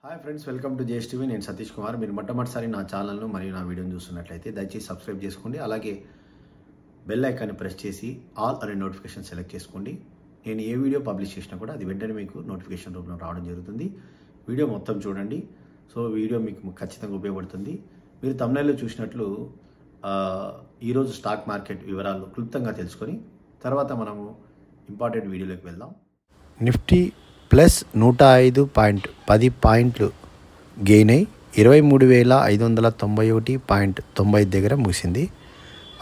Hi friends, welcome to JS TV. నేను సతీష్ కుమార్. మీరు మొట్టమొదటిసారి నా ఛానల్ను మరియు నా వీడియోని చూస్తున్నట్లయితే దయచేసి సబ్స్క్రైబ్ చేసుకోండి. అలాగే బెల్ ఐకాన్ని ప్రెస్ చేసి ఆల్ అనే నోటిఫికేషన్ సెలెక్ట్ చేసుకోండి. నేను ఏ వీడియో పబ్లిష్ చేసినా కూడా అది వెంటనే మీకు నోటిఫికేషన్ రూపంలో రావడం జరుగుతుంది. వీడియో మొత్తం చూడండి. సో వీడియో మీకు ఖచ్చితంగా ఉపయోగపడుతుంది. మీరు thumbnailలో చూసినట్లు ఈరోజు స్టాక్ మార్కెట్ వివరాలు క్లుప్తంగా తెలుసుకొని తర్వాత మనము ఇంపార్టెంట్ వీడియోలోకి వెళ్దాం. నిఫ్టీ ప్లస్ 105.10 పాయింట్లు గెయిన్ అయి 23,591.90 దగ్గర ముగిసింది.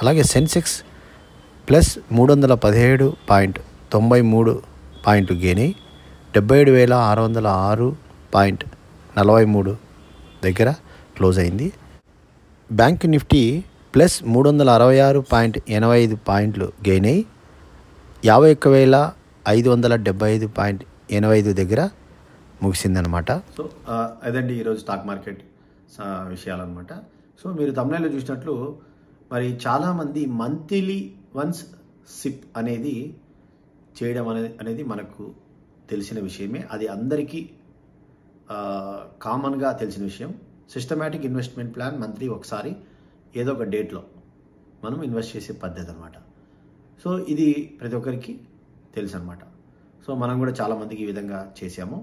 అలాగే సెన్సెక్స్ ప్లస్ 317.93 పాయింట్లు గెయిన్ అయి 77,606.43 దగ్గర క్లోజ్ అయింది. బ్యాంక్ నిఫ్టీ ప్లస్ 366.85 పాయింట్లు గెయిన్ అయి 51,575.85 దగ్గర ముగిసిందనమాట. సో అదండి ఈరోజు స్టాక్ మార్కెట్ విషయాలన్నమాట. సో మీరు thumbnailలో చూసినట్లు మరి చాలామంది మంత్లీ వన్స్ సిప్ అనేది చేయడం అనేది మనకు తెలిసిన విషయమే. అది అందరికీ కామన్గా తెలిసిన విషయం. సిస్టమాటిక్ ఇన్వెస్ట్మెంట్ ప్లాన్ మంత్లీ ఒకసారి ఏదో ఒక డేట్లో మనం ఇన్వెస్ట్ చేసే పద్ధతి అనమాట. సో ఇది ప్రతి ఒక్కరికి తెలుసు అనమాట. సో మనం కూడా చాలామందికి ఈ విధంగా చేసాము.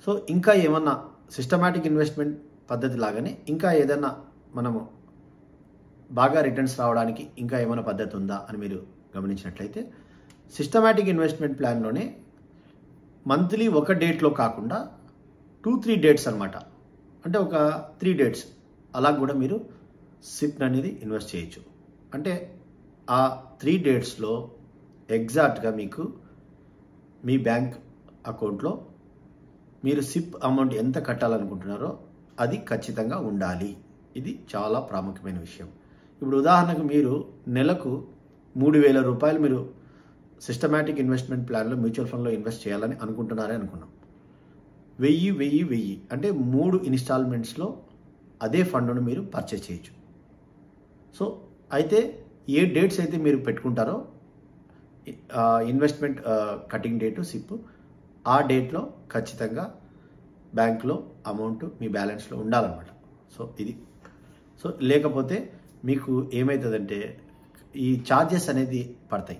సో ఇంకా ఏమన్నా సిస్టమాటిక్ ఇన్వెస్ట్మెంట్ పద్ధతి లాగానే ఇంకా ఏదన్నా మనము బాగా రిటర్న్స్ రావడానికి ఇంకా ఏమైనా పద్ధతి ఉందా అని మీరు గమనించినట్లయితే సిస్టమాటిక్ ఇన్వెస్ట్మెంట్ ప్లాన్లోనే మంత్లీ ఒక డేట్లో కాకుండా 2-3 డేట్స్ అనమాట. అంటే ఒక 3 డేట్స్ అలా కూడా మీరు సిప్ అనేది ఇన్వెస్ట్ చేయొచ్చు. అంటే ఆ 3 డేట్స్లో ఎగ్జాక్ట్గా మీకు మీ బ్యాంక్ అకౌంట్లో మీరు సిప్ అమౌంట్ ఎంత కట్టాలనుకుంటున్నారో అది ఖచ్చితంగా ఉండాలి. ఇది చాలా ప్రాముఖ్యమైన విషయం. ఇప్పుడు ఉదాహరణకు మీరు నెలకు 3,000 రూపాయలు మీరు సిస్టమాటిక్ ఇన్వెస్ట్మెంట్ ప్లాన్లో మ్యూచువల్ ఫండ్లో ఇన్వెస్ట్ చేయాలని అనుకుంటున్నారని అనుకున్నాం. 1000 అంటే 3 ఇన్స్టాల్మెంట్స్లో అదే ఫండ్ను మీరు పర్చేస్ చేయొచ్చు. సో అయితే ఏ డేట్స్ అయితే మీరు పెట్టుకుంటారో ఇన్వెస్ట్మెంట్ కటింగ్ డేటు సిప్, ఆ డేట్లో ఖచ్చితంగా బ్యాంక్లో అమౌంట్ మీ బ్యాలెన్స్లో ఉండాలన్నమాట. సో ఇది సో లేకపోతే మీకు ఏమవుతుందంటే ఈ ఛార్జెస్ అనేది పడతాయి.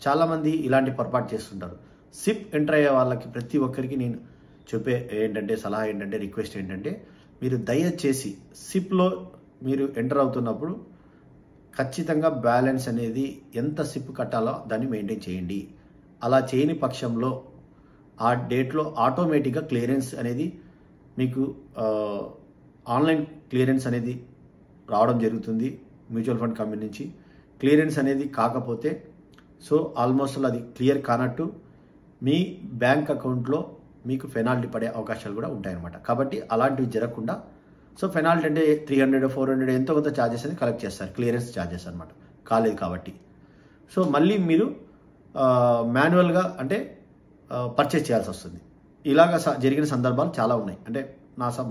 చాలామంది ఇలాంటి పొరపాటు చేస్తుంటారు. సిప్ ఎంటర్ అయ్యే వాళ్ళకి ప్రతి ఒక్కరికి నేను చెప్పే సలహా ఏంటంటే రిక్వెస్ట్ ఏంటంటే మీరు దయచేసి సిప్లో మీరు ఎంటర్ అవుతున్నప్పుడు ఖచ్చితంగా బ్యాలెన్స్ అనేది ఎంత సిప్ కట్టాలో దాన్ని మెయింటైన్ చేయండి. అలా చేయని పక్షంలో ఆ డేట్లో ఆటోమేటిక్గా క్లియరెన్స్ అనేది మీకు ఆన్లైన్ క్లియరెన్స్ అనేది రావడం జరుగుతుంది మ్యూచువల్ ఫండ్ కంపెనీ నుంచి. క్లియరెన్స్ అనేది కాకపోతే సో ఆల్మోస్ట్ అది క్లియర్ కానట్టు మీ బ్యాంక్ అకౌంట్లో మీకు పెనాల్టీ పడే అవకాశాలు కూడా ఉంటాయన్నమాట. కాబట్టి అలాంటివి జరగకుండా సో పెనాల్టీ అంటే 300-400 ఎంతో కొంత ఛార్జెస్ అనేది కలెక్ట్ చేస్తారు, క్లియరెన్స్ ఛార్జెస్ అనమాట, కాలేదు కాబట్టి. సో మళ్ళీ మీరు మాన్యువల్గా అంటే పర్చేస్ చేయాల్సి వస్తుంది. ఇలాగ జరిగిన సందర్భాలు చాలా ఉన్నాయి. అంటే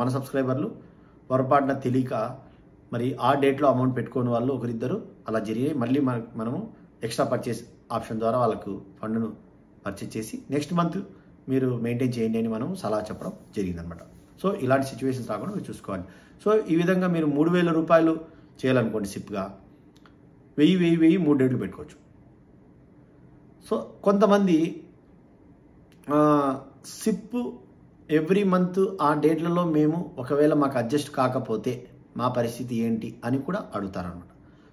మన సబ్స్క్రైబర్లు పొరపాటున తెలియక మరి ఆ డేట్లో అమౌంట్ పెట్టుకోని వాళ్ళు ఒకరిద్దరు అలా జరిగాయి. మళ్ళీ మనము ఎక్స్ట్రా పర్చేస్ ఆప్షన్ ద్వారా వాళ్ళకు ఫండ్ను పర్చేస్ చేసి నెక్స్ట్ మంత్ మీరు మెయింటైన్ చేయండి అని మనం సలహా చెప్పడం జరిగిందనమాట. సో ఇలాంటి సిచ్యువేషన్స్ రాకుండా మీరు చూసుకోవాలి. సో ఈ విధంగా మీరు 3,000 రూపాయలు చేయాలనుకోండి సిప్గా 1000 3 డేట్లు పెట్టుకోవచ్చు. సో కొంతమంది సిప్ ఎవ్రీ మంత్ ఆ డేట్లలో మేము ఒకవేళ మాకు అడ్జస్ట్ కాకపోతే మా పరిస్థితి ఏంటి అని కూడా అడుగుతారనమాట.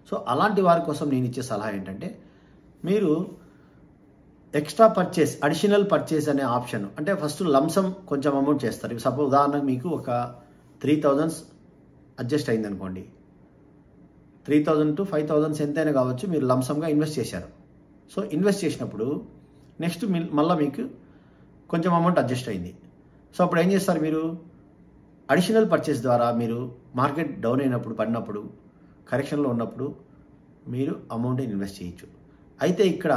సో అలాంటి వారి కోసం నేను ఇచ్చే సలహా ఏంటంటే మీరు ఎక్స్ట్రా పర్చేస్, అడిషనల్ పర్చేస్ అనే ఆప్షన్ అంటే ఫస్ట్ లంసమ్ కొంచెం అమౌంట్ చేస్తారు. సపోజ్ ఉదాహరణకు మీకు ఒక 3,000 అడ్జస్ట్ అయింది అనుకోండి, 3,000 to 5,000 ఎంతైనా కావచ్చు, మీరు లంసమ్గా ఇన్వెస్ట్ చేశారు. సో ఇన్వెస్ట్ చేసినప్పుడు నెక్స్ట్ మళ్ళీ మీకు కొంచెం అమౌంట్ అడ్జస్ట్ అయింది. సో అప్పుడు ఏం చేస్తారు, మీరు అడిషనల్ పర్చేస్ ద్వారా మీరు మార్కెట్ డౌన్ అయినప్పుడు, పడినప్పుడు, కరెక్షన్లో ఉన్నప్పుడు మీరు అమౌంట్ ఇన్వెస్ట్ చేయొచ్చు. అయితే ఇక్కడ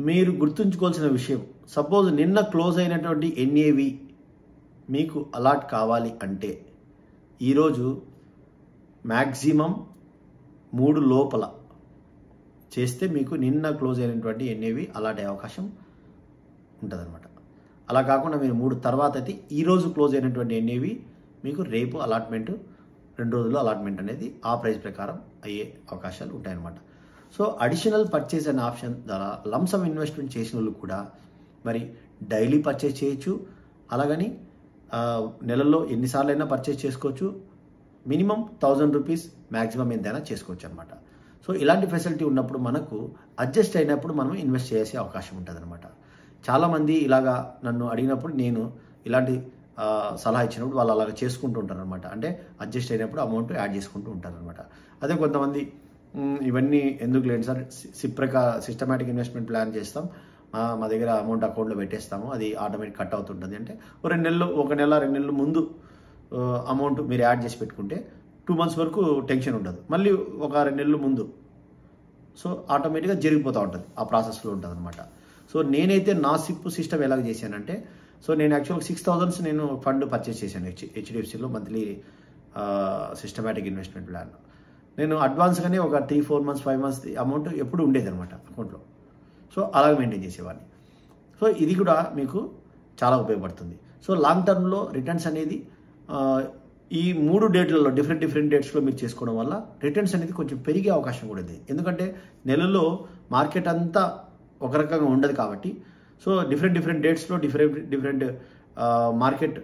మీరు గుర్తుంచుకోవాల్సిన విషయం, సపోజ్ నిన్న క్లోజ్ అయినటువంటి NAV మీకు అలాట్ కావాలి అంటే ఈరోజు మ్యాక్సిమం 3 లోపల చేస్తే మీకు నిన్న క్లోజ్ అయినటువంటి NAV అలాట్ అయ్యే అవకాశం ఉంటుందన్నమాట. అలా కాకుండా మీరు 3 తర్వాత అయితే ఈరోజు క్లోజ్ అయినటువంటి ఎన్ఏవి మీకు రేపు అలాట్మెంట్ 2 రోజుల్లో అలాట్మెంట్ అనేది ఆ ప్రైస్ ప్రకారం అయ్యే అవకాశాలు ఉంటాయన్నమాట. సో అడిషనల్ పర్చేస్ అనే ఆప్షన్ ద్వారా లంసమ్ ఇన్వెస్ట్మెంట్ చేసిన వాళ్ళు కూడా మరి డైలీ పర్చేస్ చేయొచ్చు, అలాగని నెలల్లో ఎన్నిసార్లు అయినా పర్చేస్ చేసుకోవచ్చు, మినిమం 1000 రూపీస్ మ్యాక్సిమం ఎంతైనా చేసుకోవచ్చు అనమాట. సో ఇలాంటి ఫెసిలిటీ ఉన్నప్పుడు మనకు అడ్జస్ట్ అయినప్పుడు మనం ఇన్వెస్ట్ చేసే అవకాశం ఉంటుంది అనమాట. చాలామంది ఇలాగా నన్ను అడిగినప్పుడు నేను ఇలాంటి సలహా ఇచ్చినప్పుడు వాళ్ళు అలాగ చేసుకుంటూ ఉంటారు అనమాట. అంటే అడ్జస్ట్ అయినప్పుడు అమౌంట్ యాడ్ చేసుకుంటూ ఉంటారు అనమాట. అదే కొంతమంది ఇవన్నీ ఎందుకు లేదు సార్, సిస్టమేటిక్ ఇన్వెస్ట్మెంట్ ప్లాన్ చేస్తాం, మా దగ్గర అమౌంట్ అకౌంట్లో పెట్టేస్తాము, అది ఆటోమేటిక్ కట్ అవుతుంటుంది అంటే ఒక నెల 2 నెలలు ముందు అమౌంట్ మీరు యాడ్ చేసి పెట్టుకుంటే 2 months వరకు టెన్షన్ ఉండదు. మళ్ళీ ఒక 2 నెలలు ముందు సో ఆటోమేటిక్గా జరిగిపోతూ ఉంటుంది, ఆ ప్రాసెస్లో ఉంటుంది అనమాట. సో నేనైతే నా సిప్ సిస్టమ్ ఎలాగ చేశానంటే, సో నేను యాక్చువల్గా 6,000 నేను ఫండ్ పర్చేస్ చేశాను హెచ్డిఎఫ్సిలో మంత్లీ సిస్టమేటిక్ ఇన్వెస్ట్మెంట్ ప్లాన్. నేను అడ్వాన్స్గానే ఒక 3-4 months 5 months అమౌంట్ ఎప్పుడు ఉండేది అనమాట అకౌంట్లో. సో అలాగే మెయింటైన్ చేసేవాడిని. సో ఇది కూడా మీకు చాలా ఉపయోగపడుతుంది. సో లాంగ్ టర్మ్లో రిటర్న్స్ అనేది ఈ 3 డేట్లలో డిఫరెంట్ డేట్స్లో మీరు చేసుకోవడం వల్ల రిటర్న్స్ అనేది కొంచెం పెరిగే అవకాశం కూడా ఉంది. ఎందుకంటే నెలలో మార్కెట్ అంతా ఒక రకంగా ఉండదు కాబట్టి, సో డిఫరెంట్ డేట్స్లో different market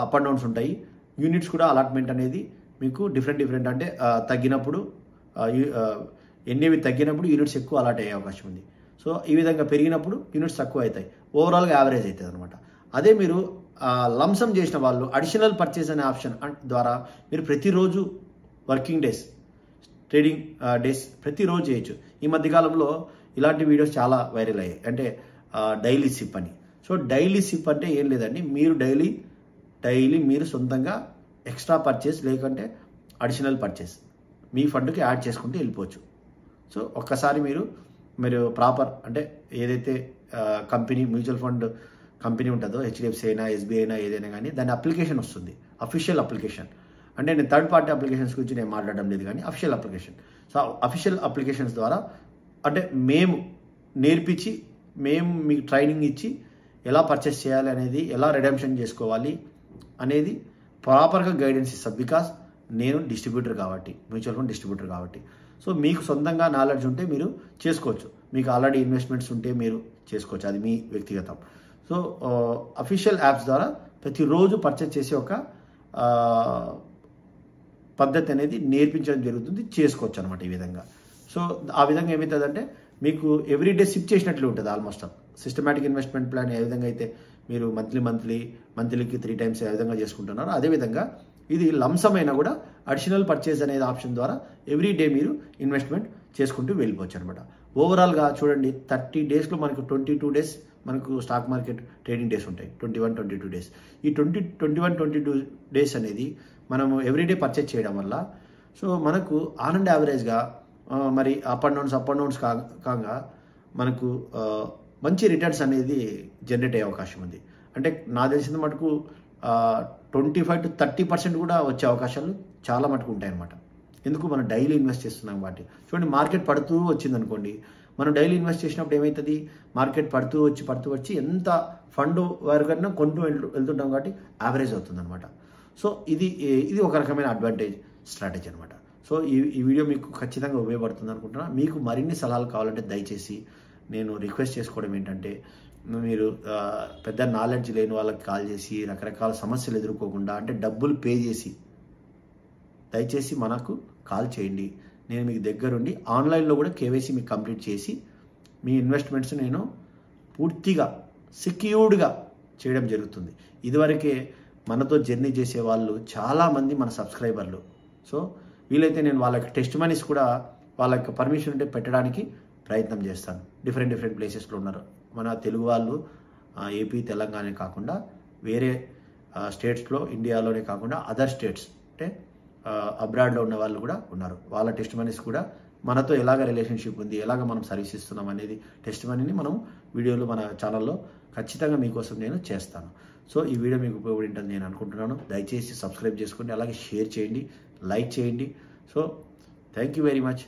up and downs ఉంటాయి. యూనిట్స్ కూడా అలాట్మెంట్ అనేది మీకు డిఫరెంట్ అంటే తగ్గినప్పుడు ఎన్ఏవి తగ్గినప్పుడు యూనిట్స్ ఎక్కువ అలాట్ అయ్యే అవకాశం ఉంది. సో ఈ విధంగా పెరిగినప్పుడు యూనిట్స్ తక్కువ అవుతాయి, ఓవరాల్గా యావరేజ్ అవుతుంది అనమాట. అదే మీరు లంసమ్ చేసిన వాళ్ళు అడిషనల్ పర్చేస్ అనే ఆప్షన్ ద్వారా మీరు ప్రతిరోజు వర్కింగ్ డేస్ ట్రేడింగ్ డేస్ ప్రతిరోజు చేయొచ్చు. ఈ మధ్యకాలంలో ఇలాంటి వీడియోస్ చాలా వైరల్ అయ్యాయి, అంటే డైలీ సిప్ అని. సో డైలీ సిప్ అంటే ఏం లేదండి, మీరు డైలీ మీరు సొంతంగా ఎక్స్ట్రా పర్చేస్ లేకుంటే అడిషనల్ పర్చేస్ మీ ఫండ్కి యాడ్ చేసుకుంటూ వెళ్ళిపోవచ్చు. సో ఒక్కసారి మీరు ప్రాపర్ అంటే ఏదైతే కంపెనీ మ్యూచువల్ ఫండ్ కంపెనీ ఉంటుందో హెచ్డిఎఫ్సి అయినా ఎస్బీఐ అయినా ఏదైనా కానీ దాని అప్లికేషన్ వస్తుంది, అఫీషియల్ అప్లికేషన్. అంటే నేను థర్డ్ పార్టీ అప్లికేషన్స్ గురించి నేను మాట్లాడడం లేదు, కానీ official application. So official applications ద్వారా అంటే మేము నేర్పించి మేము మీకు ట్రైనింగ్ ఇచ్చి ఎలా పర్చేస్ చేయాలి అనేది, ఎలా రిడెంప్షన్ చేసుకోవాలి అనేది ప్రాపర్గా గైడెన్స్ ఇస్తాం. బికాస్ నేను డిస్ట్రిబ్యూటర్ కాబట్టి, మ్యూచువల్ ఫండ్ డిస్ట్రిబ్యూటర్ కాబట్టి. సో మీకు సొంతంగా నాలెడ్జ్ ఉంటే మీరు చేసుకోవచ్చు, మీకు ఆల్రెడీ ఇన్వెస్ట్మెంట్స్ ఉంటే మీరు చేసుకోవచ్చు, అది మీ వ్యక్తిగతం. సో అఫీషియల్ యాప్స్ ద్వారా ప్రతిరోజు పర్చేస్ చేసే ఒక పద్ధతి అనేది నేర్పించడం జరుగుతుంది, చేసుకోవచ్చు అనమాట ఈ విధంగా. సో ఆ విధంగా ఏమవుతుందంటే మీకు ఎవ్రీడే సిప్ చేసినట్లు ఉంటుంది almost. Systematic investment plan A విధంగా అయితే మీరు మంత్లీకి 3 times ఏ విధంగా చేసుకుంటున్నారో అదేవిధంగా ఇది లంసమ్ అయినా కూడా అడిషనల్ పర్చేస్ అనేది ఆప్షన్ ద్వారా ఎవ్రీడే మీరు ఇన్వెస్ట్మెంట్ చేసుకుంటూ వెళ్ళిపోవచ్చు అనమాట. ఓవరాల్గా చూడండి 30 daysలో మనకు 22 days మనకు స్టాక్ మార్కెట్ ట్రేడింగ్ డేస్ ఉంటాయి, 21-22 days. ఈ 21-22 days అనేది మనము ఎవ్రీడే పర్చేస్ చేయడం వల్ల సో మనకు ఆన్ అండ్ యావరేజ్గా మరి అప్ అండ్ డౌన్స్ కాగా మనకు మంచి రిటర్న్స్ అనేది జనరేట్ అయ్యే అవకాశం ఉంది. అంటే నాకు తెలిసిన మటుకు 25-30% కూడా వచ్చే అవకాశాలు చాలా మటుకు ఉంటాయన్నమాట. ఎందుకు మనం డైలీ ఇన్వెస్ట్ చేస్తున్నాం కాబట్టి. చూడండి మార్కెట్ పడుతూ వచ్చింది అనుకోండి, మనం డైలీ ఇన్వెస్ట్ చేసినప్పుడు ఏమవుతుంది, మార్కెట్ పడుతూ వచ్చి ఎంత ఫండ్ వరకన్నా కొంటూ వెళ్తుంటాం కాబట్టి యావరేజ్ అవుతుంది అనమాట. సో ఇది ఒక రకమైన అడ్వాంటేజ్ స్ట్రాటజీ అనమాట. సో ఈ వీడియో మీకు ఖచ్చితంగా ఉపయోగపడుతుంది అనుకుంటున్నా. మీకు మరిన్ని సలహాలు కావాలంటే దయచేసి నేను రిక్వెస్ట్ చేసుకోవడం ఏంటంటే, మీరు పెద్ద నాలెడ్జ్ లేని వాళ్ళకి కాల్ చేసి రకరకాల సమస్యలు ఎదుర్కోకుండా, అంటే డబ్బులు పే చేసి దయచేసి మనకు కాల్ చేయండి. నేను మీకు దగ్గరుండి ఆన్లైన్లో కూడా కేవైసీ మీకు కంప్లీట్ చేసి మీ ఇన్వెస్ట్మెంట్స్ నేను పూర్తిగా సెక్యూర్డ్గా చేయడం జరుగుతుంది. ఇదివరకే మనతో జర్నీ చేసే వాళ్ళు చాలామంది మన సబ్స్క్రైబర్లు. సో వీలైతే నేను వాళ్ళకి టెస్ట్ మనీస్ కూడా వాళ్ళ యొక్క పర్మిషన్ ఉంటే పెట్టడానికి ప్రయత్నం చేస్తాను. డిఫరెంట్ ప్లేసెస్లో ఉన్నారు మన తెలుగు వాళ్ళు, ఏపీ తెలంగాణ కాకుండా వేరే స్టేట్స్లో, ఇండియాలోనే కాకుండా అదర్ స్టేట్స్ అంటే అబ్రాడ్లో ఉన్న వాళ్ళు కూడా ఉన్నారు. వాళ్ళ టెస్ట్ మనీస్ కూడా మనతో ఎలాగ రిలేషన్షిప్ ఉంది, ఎలాగ మనం సర్వీస్ ఇస్తున్నాం అనేది టెస్ట్ మనీని మనం వీడియోలో మన ఛానల్లో ఖచ్చితంగా మీకోసం నేను చేస్తాను. సో ఈ వీడియో మీకు ఉపయోగపడి ఉంటుంది నేను అనుకుంటున్నాను. దయచేసి సబ్స్క్రైబ్ చేసుకోండి, అలాగే షేర్ చేయండి, లైక్ చేయండి. So thank you very much.